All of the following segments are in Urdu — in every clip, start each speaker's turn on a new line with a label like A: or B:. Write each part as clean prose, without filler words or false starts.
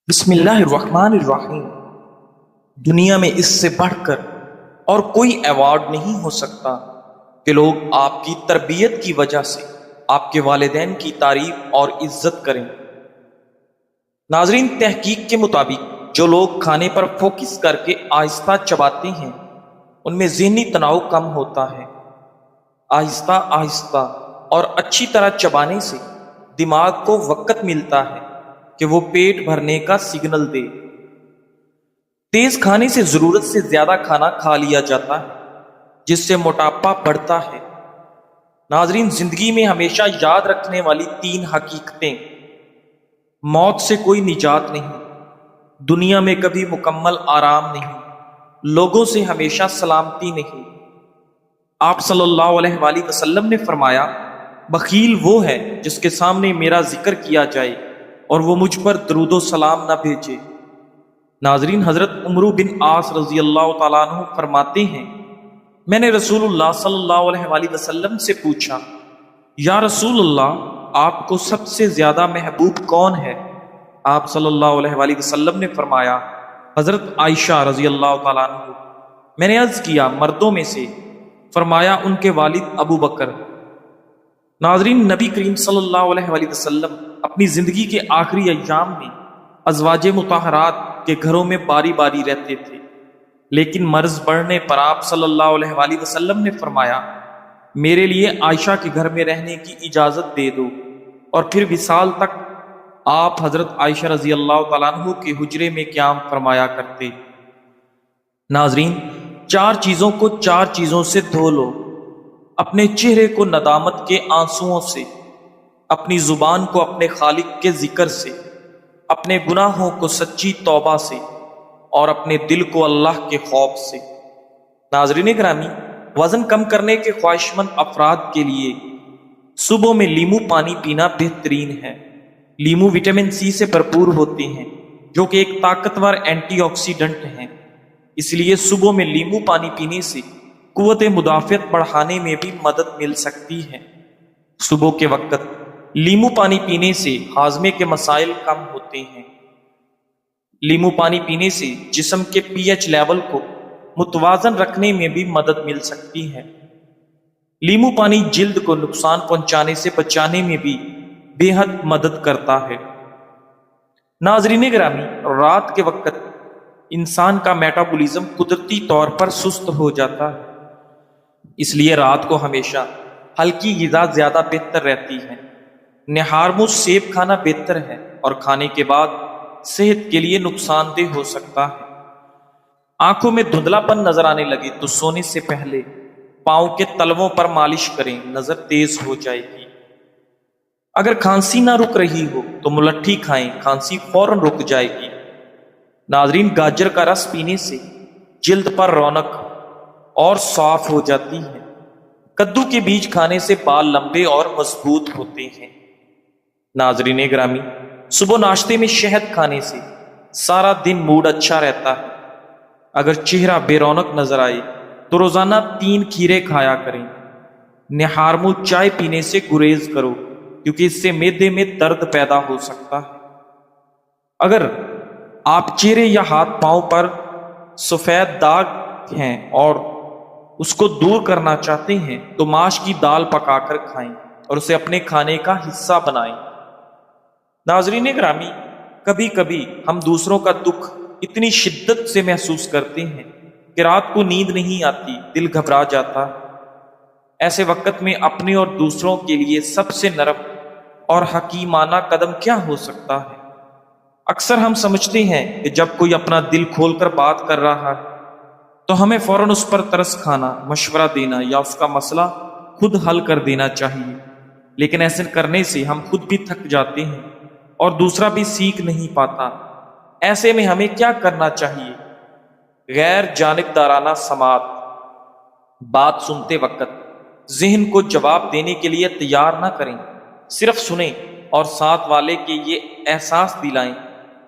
A: بسم اللہ الرحمن الرحیم۔ دنیا میں اس سے بڑھ کر اور کوئی ایوارڈ نہیں ہو سکتا کہ لوگ آپ کی تربیت کی وجہ سے آپ کے والدین کی تعریف اور عزت کریں۔ ناظرین، تحقیق کے مطابق جو لوگ کھانے پر فوکس کر کے آہستہ چباتے ہیں ان میں ذہنی تناؤ کم ہوتا ہے۔ آہستہ آہستہ اور اچھی طرح چبانے سے دماغ کو وقت ملتا ہے کہ وہ پیٹ بھرنے کا سگنل دے۔ تیز کھانے سے ضرورت سے زیادہ کھانا کھا لیا جاتا ہے جس سے موٹاپا بڑھتا ہے۔ ناظرین، زندگی میں ہمیشہ یاد رکھنے والی 3 حقیقتیں: موت سے کوئی نجات نہیں، دنیا میں کبھی مکمل آرام نہیں، لوگوں سے ہمیشہ سلامتی نہیں۔ آپ صلی اللہ علیہ وآلہ وسلم نے فرمایا، بخیل وہ ہے جس کے سامنے میرا ذکر کیا جائے اور وہ مجھ پر درود و سلام نہ بھیجے۔ ناظرین، حضرت عمرو بن عاص رضی اللہ تعالیٰ عنہ فرماتے ہیں، میں نے رسول اللہ صلی اللہ علیہ وآلہ وسلم سے پوچھا، یا رسول اللہ، آپ کو سب سے زیادہ محبوب کون ہے؟ آپ صلی اللہ علیہ وآلہ وسلم نے فرمایا، حضرت عائشہ رضی اللہ تعالیٰ عنہ۔ میں نے عرض کیا، مردوں میں سے؟ فرمایا، ان کے والد ابو بکر۔ ناظرین، نبی کریم صلی اللہ علیہ وآلہ وسلم اپنی زندگی کے آخری ایام میں ازواج مطہرات کے گھروں میں باری باری رہتے تھے، لیکن مرض بڑھنے پر آپ صلی اللہ علیہ وآلہ وسلم نے فرمایا، میرے لیے عائشہ کے گھر میں رہنے کی اجازت دے دو، اور پھر وصال تک آپ حضرت عائشہ رضی اللہ تعالیٰ عنہ کے حجرے میں قیام فرمایا کرتے۔ ناظرین، 4 چیزوں کو 4 چیزوں سے دھو لو: اپنے چہرے کو ندامت کے آنسوؤں سے، اپنی زبان کو اپنے خالق کے ذکر سے، اپنے گناہوں کو سچی توبہ سے، اور اپنے دل کو اللہ کے خوف سے۔ ناظرین گرامی، وزن کم کرنے کے خواہش مند افراد کے لیے صبح میں لیمو پانی پینا بہترین ہے۔ لیمو وٹامن سی سے بھرپور ہوتے ہیں جو کہ ایک طاقتور اینٹی آکسیڈنٹ ہیں، اس لیے صبح میں لیمو پانی پینے سے قوت مدافعت بڑھانے میں بھی مدد مل سکتی ہے۔ صبح کے وقت لیمو پانی پینے سے ہاضمے کے مسائل کم ہوتے ہیں۔ لیمو پانی پینے سے جسم کے پی ایچ لیول کو متوازن رکھنے میں بھی مدد مل سکتی ہے۔ لیمو پانی جلد کو نقصان پہنچانے سے بچانے میں بھی بے حد مدد کرتا ہے۔ ناظرین گرامی، رات کے وقت انسان کا میٹابولزم قدرتی طور پر سست ہو جاتا ہے، اس لیے رات کو ہمیشہ ہلکی غذا زیادہ بہتر رہتی ہے۔ نہار سیب کھانا بہتر ہے اور کھانے کے بعد صحت کے لیے نقصان دہ ہو سکتا ہے۔ آنکھوں میں دھندلا پن نظر آنے لگے تو سونے سے پہلے پاؤں کے تلووں پر مالش کریں، نظر تیز ہو جائے گی۔ اگر کھانسی نہ رک رہی ہو تو ملٹھی کھائیں، کھانسی فوراً رک جائے گی۔ ناظرین، گاجر کا رس پینے سے جلد پر رونق اور صاف ہو جاتی ہے۔ کدو کے بیج کھانے سے بال لمبے اور مضبوط ہوتے ہیں۔ ناظرین گرامی، صبح ناشتے میں شہد کھانے سے سارا دن موڈ اچھا رہتا ہے۔ اگر چہرہ بے رونق نظر آئے تو روزانہ 3 کھیرے کھایا کریں۔ نہار چائے پینے سے گریز کرو کیونکہ اس سے معدے میں درد پیدا ہو سکتا ہے۔ اگر آپ چہرے یا ہاتھ پاؤں پر سفید داغ ہیں اور اس کو دور کرنا چاہتے ہیں تو ماش کی دال پکا کر کھائیں اور اسے اپنے کھانے کا حصہ بنائیں۔ ناظرین گرامی، کبھی کبھی ہم دوسروں کا دکھ اتنی شدت سے محسوس کرتے ہیں کہ رات کو نیند نہیں آتی، دل گھبرا جاتا ہے۔ ایسے وقت میں اپنے اور دوسروں کے لیے سب سے نرم اور حکیمانہ قدم کیا ہو سکتا ہے؟ اکثر ہم سمجھتے ہیں کہ جب کوئی اپنا دل کھول کر بات کر رہا ہے تو ہمیں فوراً اس پر ترس کھانا، مشورہ دینا یا اس کا مسئلہ خود حل کر دینا چاہیے، لیکن ایسے کرنے سے ہم خود بھی تھک جاتے ہیں اور دوسرا بھی سیکھ نہیں پاتا۔ ایسے میں ہمیں کیا کرنا چاہیے؟ غیر جانبدارانہ سماعت۔ بات سنتے وقت ذہن کو جواب دینے کے لیے تیار نہ کریں، صرف سنیں اور ساتھ والے کے یہ احساس دلائیں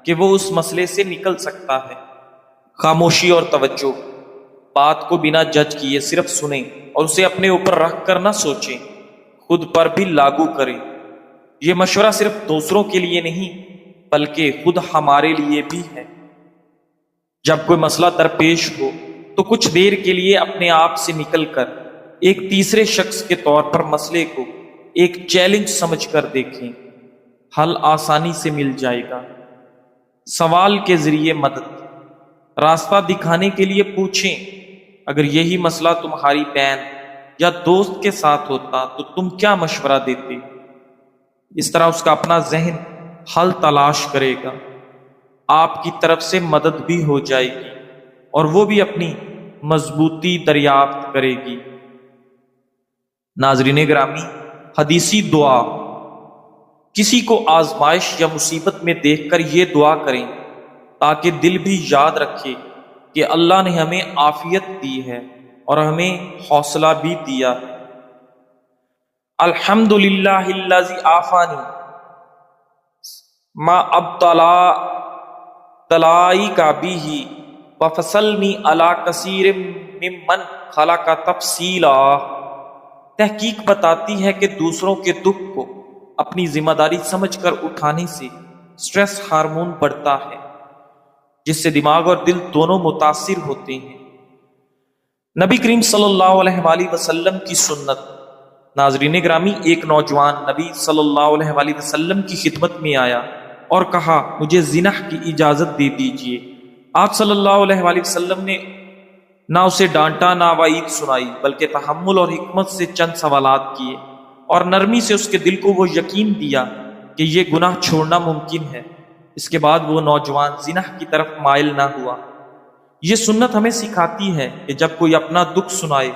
A: کہ وہ اس مسئلے سے نکل سکتا ہے۔ خاموشی اور توجہ۔ بات کو بنا جج کیے صرف سنیں اور اسے اپنے اوپر رکھ کر نہ سوچیں، خود پر بھی لاگو کریں۔ یہ مشورہ صرف دوسروں کے لیے نہیں بلکہ خود ہمارے لیے بھی ہے۔ جب کوئی مسئلہ درپیش ہو تو کچھ دیر کے لیے اپنے آپ سے نکل کر ایک تیسرے شخص کے طور پر مسئلے کو ایک چیلنج سمجھ کر دیکھیں، حل آسانی سے مل جائے گا۔ سوال کے ذریعے مدد، راستہ دکھانے کے لیے پوچھیں، اگر یہی مسئلہ تمہاری بہن یا دوست کے ساتھ ہوتا تو تم کیا مشورہ دیتے؟ اس طرح اس کا اپنا ذہن حل تلاش کرے گا، آپ کی طرف سے مدد بھی ہو جائے گی اور وہ بھی اپنی مضبوطی دریافت کرے گی۔ ناظرین گرامی، حدیثی دعا، کسی کو آزمائش یا مصیبت میں دیکھ کر یہ دعا کریں تاکہ دل بھی یاد رکھے کہ اللہ نے ہمیں عافیت دی ہے اور ہمیں حوصلہ بھی دیا ہے۔ الحمدللہ الذی عافانی ما ابتلائی کا بھی وفصلنی علی کثیر ممن خلق تفصیلا۔ تحقیق بتاتی ہے کہ دوسروں کے دکھ کو اپنی ذمہ داری سمجھ کر اٹھانے سے سٹریس ہارمون بڑھتا ہے، جس سے دماغ اور دل دونوں متاثر ہوتے ہیں۔ نبی کریم صلی اللہ علیہ وآلہ وسلم کی سنت۔ ناظرین گرامی، ایک نوجوان نبی صلی اللہ علیہ وآلہ وسلم کی خدمت میں آیا اور کہا، مجھے زنا کی اجازت دے دیجیے۔ آپ صلی اللہ علیہ وآلہ وسلم نے نہ اسے ڈانٹا نہ وعید سنائی، بلکہ تحمل اور حکمت سے چند سوالات کیے اور نرمی سے اس کے دل کو وہ یقین دیا کہ یہ گناہ چھوڑنا ممکن ہے۔ اس کے بعد وہ نوجوان زنا کی طرف مائل نہ ہوا۔ یہ سنت ہمیں سکھاتی ہے کہ جب کوئی اپنا دکھ سنائے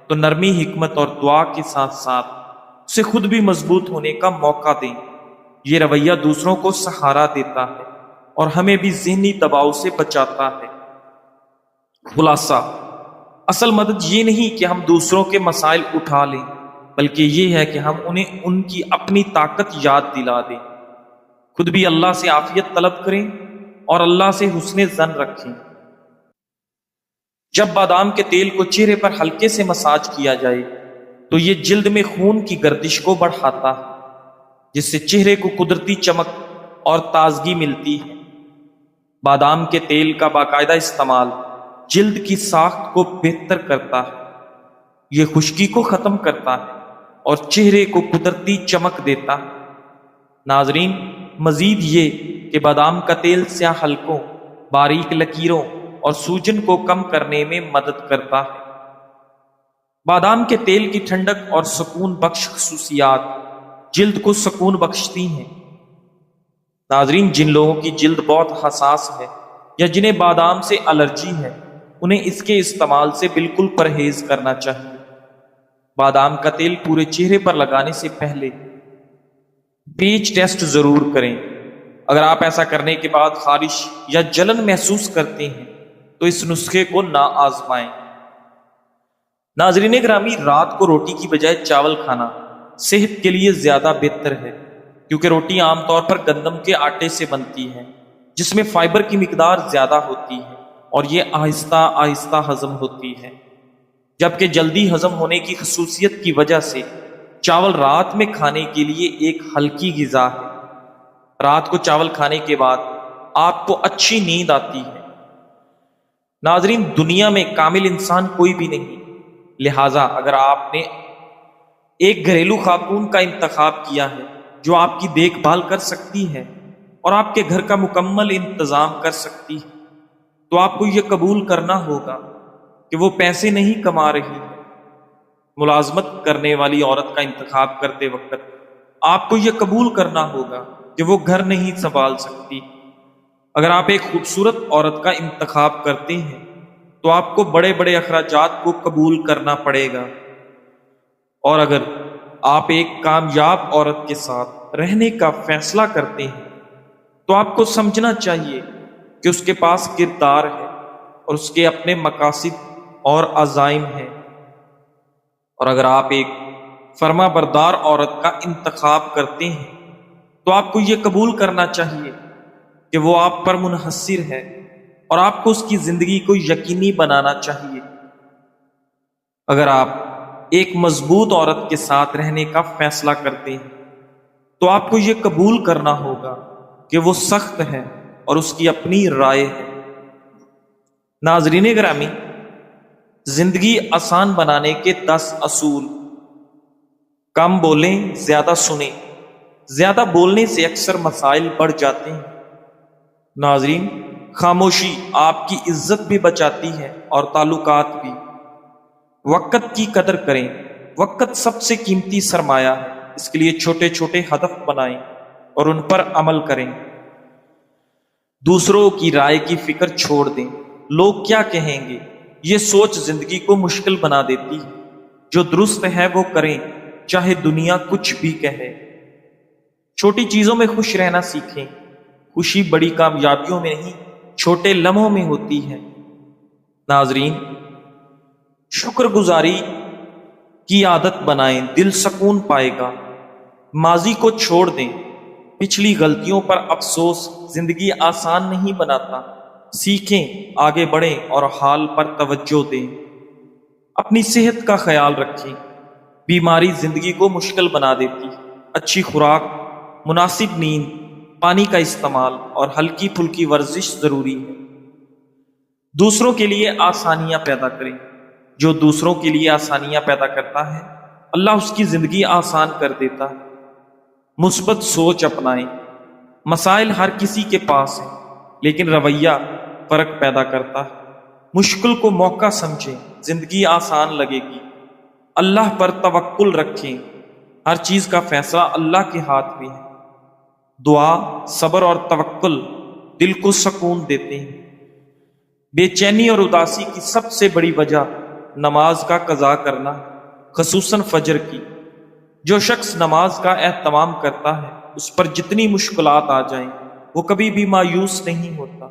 A: تو نرمی، حکمت اور دعا کے ساتھ ساتھ اسے خود بھی مضبوط ہونے کا موقع دیں۔ یہ رویہ دوسروں کو سہارا دیتا ہے اور ہمیں بھی ذہنی دباؤ سے بچاتا ہے۔ خلاصہ، اصل مدد یہ نہیں کہ ہم دوسروں کے مسائل اٹھا لیں، بلکہ یہ ہے کہ ہم انہیں ان کی اپنی طاقت یاد دلا دیں۔ خود بھی اللہ سے عافیت طلب کریں اور اللہ سے حسن ظن رکھیں۔ جب بادام کے تیل کو چہرے پر ہلکے سے مساج کیا جائے تو یہ جلد میں خون کی گردش کو بڑھاتا ہے، جس سے چہرے کو قدرتی چمک اور تازگی ملتی ہے۔ بادام کے تیل کا باقاعدہ استعمال جلد کی ساخت کو بہتر کرتا ہے، یہ خشکی کو ختم کرتا ہے اور چہرے کو قدرتی چمک دیتا ہے۔ ناظرین، مزید یہ کہ بادام کا تیل سیاہ حلقوں، باریک لکیروں اور سوجن کو کم کرنے میں مدد کرتا ہے۔ بادام کے تیل کی ٹھنڈک اور سکون بخش خصوصیات جلد کو سکون بخشتی ہیں۔ ناظرین، جن لوگوں کی جلد بہت حساس ہے یا جنہیں بادام سے الرجی ہے، انہیں اس کے استعمال سے بالکل پرہیز کرنا چاہیے۔ بادام کا تیل پورے چہرے پر لگانے سے پہلے پیچ ٹیسٹ ضرور کریں۔ اگر آپ ایسا کرنے کے بعد خارش یا جلن محسوس کرتے ہیں تو اس نسخے کو نہ آزمائیں۔ ناظرین گرامی، رات کو روٹی کی بجائے چاول کھانا صحت کے لیے زیادہ بہتر ہے، کیونکہ روٹی عام طور پر گندم کے آٹے سے بنتی ہے، جس میں فائبر کی مقدار زیادہ ہوتی ہے اور یہ آہستہ آہستہ ہضم ہوتی ہے، جبکہ جلدی ہضم ہونے کی خصوصیت کی وجہ سے چاول رات میں کھانے کے لیے ایک ہلکی غذا ہے۔ رات کو چاول کھانے کے بعد آپ کو اچھی نیند آتی ہے۔ ناظرین، دنیا میں کامل انسان کوئی بھی نہیں، لہٰذا اگر آپ نے ایک گھریلو خاتون کا انتخاب کیا ہے جو آپ کی دیکھ بھال کر سکتی ہے اور آپ کے گھر کا مکمل انتظام کر سکتی ہے، تو آپ کو یہ قبول کرنا ہوگا کہ وہ پیسے نہیں کما رہی ہے۔ ملازمت کرنے والی عورت کا انتخاب کرتے وقت آپ کو یہ قبول کرنا ہوگا کہ وہ گھر نہیں سنبھال سکتی۔ اگر آپ ایک خوبصورت عورت کا انتخاب کرتے ہیں تو آپ کو بڑے بڑے اخراجات کو قبول کرنا پڑے گا، اور اگر آپ ایک کامیاب عورت کے ساتھ رہنے کا فیصلہ کرتے ہیں تو آپ کو سمجھنا چاہیے کہ اس کے پاس کردار ہے اور اس کے اپنے مقاصد اور عزائم ہیں، اور اگر آپ ایک فرما بردار عورت کا انتخاب کرتے ہیں تو آپ کو یہ قبول کرنا چاہیے کہ وہ آپ پر منحصر ہے اور آپ کو اس کی زندگی کو یقینی بنانا چاہیے۔ اگر آپ ایک مضبوط عورت کے ساتھ رہنے کا فیصلہ کرتے ہیں تو آپ کو یہ قبول کرنا ہوگا کہ وہ سخت ہے اور اس کی اپنی رائے ہے۔ ناظرین گرامی، زندگی آسان بنانے کے 10 اصول۔ کم بولیں، زیادہ سنیں۔ زیادہ بولنے سے اکثر مسائل بڑھ جاتے ہیں۔ ناظرین، خاموشی آپ کی عزت بھی بچاتی ہے اور تعلقات بھی۔ وقت کی قدر کریں۔ وقت سب سے قیمتی سرمایہ ہے، اس کے لیے چھوٹے چھوٹے ہدف بنائیں اور ان پر عمل کریں۔ دوسروں کی رائے کی فکر چھوڑ دیں۔ لوگ کیا کہیں گے، یہ سوچ زندگی کو مشکل بنا دیتی ہے۔ جو درست ہے وہ کریں، چاہے دنیا کچھ بھی کہے۔ چھوٹی چیزوں میں خوش رہنا سیکھیں۔ خوشی بڑی کامیابیوں میں نہیں، چھوٹے لمحوں میں ہوتی ہے۔ ناظرین، شکر گزاری کی عادت بنائیں، دل سکون پائے گا۔ ماضی کو چھوڑ دیں، پچھلی غلطیوں پر افسوس زندگی آسان نہیں بناتا۔ سیکھیں، آگے بڑھیں اور حال پر توجہ دیں۔ اپنی صحت کا خیال رکھیں، بیماری زندگی کو مشکل بنا دیتی۔ اچھی خوراک، مناسب نیند، پانی کا استعمال اور ہلکی پھلکی ورزش ضروری ہے۔ دوسروں کے لیے آسانیاں پیدا کریں۔ جو دوسروں کے لیے آسانیاں پیدا کرتا ہے، اللہ اس کی زندگی آسان کر دیتا ہے۔ مثبت سوچ اپنائیں۔ مسائل ہر کسی کے پاس ہیں، لیکن رویہ فرق پیدا کرتا ہے۔ مشکل کو موقع سمجھیں، زندگی آسان لگے گی۔ اللہ پر توکل رکھیں، ہر چیز کا فیصلہ اللہ کے ہاتھ میں ہے۔ دعا، صبر اور توکل دل کو سکون دیتے ہیں۔ بے چینی اور اداسی کی سب سے بڑی وجہ نماز کا قضا کرنا، خصوصاً فجر کی۔ جو شخص نماز کا اہتمام کرتا ہے، اس پر جتنی مشکلات آ جائیں وہ کبھی بھی مایوس نہیں ہوتا۔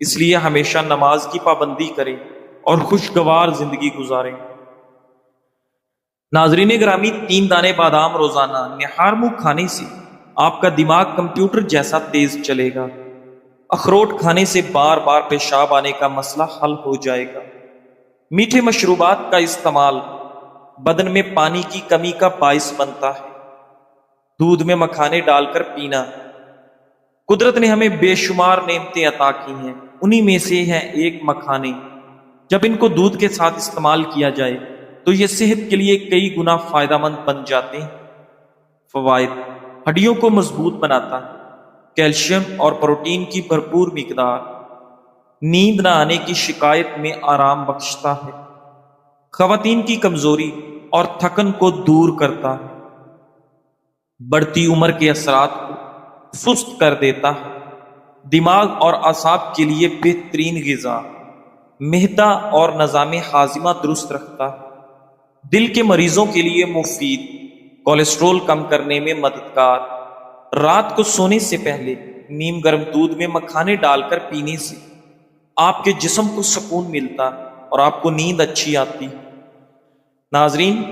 A: اس لیے ہمیشہ نماز کی پابندی کریں اور خوشگوار زندگی گزاریں۔ ناظرین گرامی، 3 دانے بادام روزانہ نہار منہ کھانے سے آپ کا دماغ کمپیوٹر جیسا تیز چلے گا۔ اخروٹ کھانے سے بار بار پیشاب آنے کا مسئلہ حل ہو جائے گا۔ میٹھے مشروبات کا استعمال بدن میں پانی کی کمی کا باعث بنتا ہے۔ دودھ میں مکھانے ڈال کر پینا۔ قدرت نے ہمیں بے شمار نعمتیں عطا کی ہیں، انہی میں سے ہیں ایک مکھانے۔ جب ان کو دودھ کے ساتھ استعمال کیا جائے تو یہ صحت کے لیے کئی گنا فائدہ مند بن جاتے ہیں۔ فوائد: ہڈیوں کو مضبوط بناتا ہے، کیلشیم اور پروٹین کی بھرپور مقدار، نیند نہ آنے کی شکایت میں آرام بخشتا ہے، خواتین کی کمزوری اور تھکن کو دور کرتا ہے، بڑھتی عمر کے اثرات کو سست کر دیتا ہے، دماغ اور اعصاب کے لیے بہترین غذا، معدہ اور نظام ہاضمہ درست رکھتا ہے، دل کے مریضوں کے لیے مفید، کولیسٹرول کم کرنے میں مددگار۔ رات کو سونے سے پہلے نیم گرم دودھ میں مکھانے ڈال کر پینے سے آپ کے جسم کو سکون ملتا اور آپ کو نیند اچھی آتی۔ ناظرین،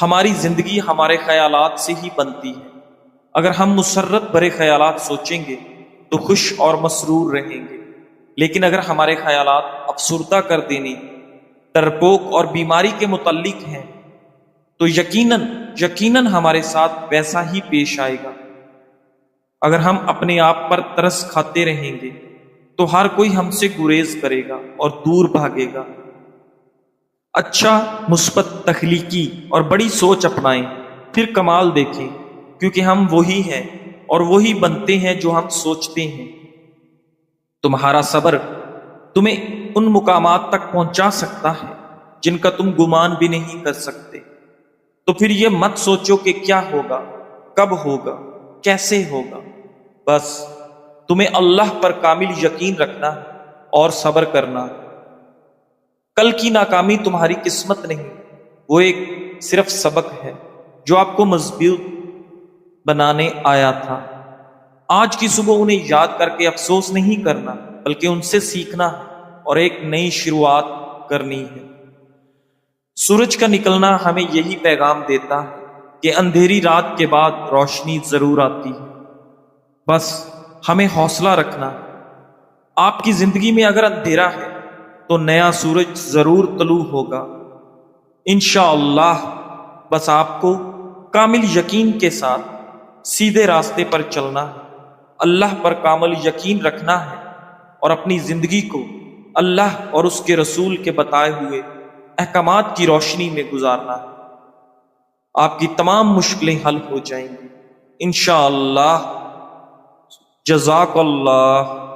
A: ہماری زندگی ہمارے خیالات سے ہی بنتی ہے۔ اگر ہم مسرت بھرے خیالات سوچیں گے تو خوش اور مسرور رہیں گے، لیکن اگر ہمارے خیالات افسردہ کر دینے، ڈرپوک اور بیماری کے متعلق ہیں تو یقیناً ہمارے ساتھ ویسا ہی پیش آئے گا۔ اگر ہم اپنے آپ پر ترس کھاتے رہیں گے تو ہر کوئی ہم سے گریز کرے گا اور دور بھاگے گا۔ اچھا، مثبت، تخلیقی اور بڑی سوچ اپنائیں، پھر کمال دیکھیں، کیونکہ ہم وہی ہیں اور وہی بنتے ہیں جو ہم سوچتے ہیں۔ تمہارا صبر تمہیں ان مقامات تک پہنچا سکتا ہے جن کا تم گمان بھی نہیں کر سکتے۔ تو پھر یہ مت سوچو کہ کیا ہوگا، کب ہوگا، کیسے ہوگا۔ بس تمہیں اللہ پر کامل یقین رکھنا ہے اور صبر کرنا ہے۔ کل کی ناکامی تمہاری قسمت نہیں، وہ ایک صرف سبق ہے جو آپ کو مضبوط بنانے آیا تھا۔ آج کی صبح انہیں یاد کر کے افسوس نہیں کرنا، بلکہ ان سے سیکھنا اور ایک نئی شروعات کرنی ہے۔ سورج کا نکلنا ہمیں یہی پیغام دیتا ہے کہ اندھیری رات کے بعد روشنی ضرور آتی ہے۔ بس ہمیں حوصلہ رکھنا۔ آپ کی زندگی میں اگر اندھیرا ہے تو نیا سورج ضرور طلوع ہوگا انشاءاللہ۔ بس آپ کو کامل یقین کے ساتھ سیدھے راستے پر چلنا ہے۔ اللہ پر کامل یقین رکھنا ہے اور اپنی زندگی کو اللہ اور اس کے رسول کے بتائے ہوئے احکامات کی روشنی میں گزارنا ہے۔ آپ کی تمام مشکلیں حل ہو جائیں گی انشاءاللہ۔ جزاک اللہ۔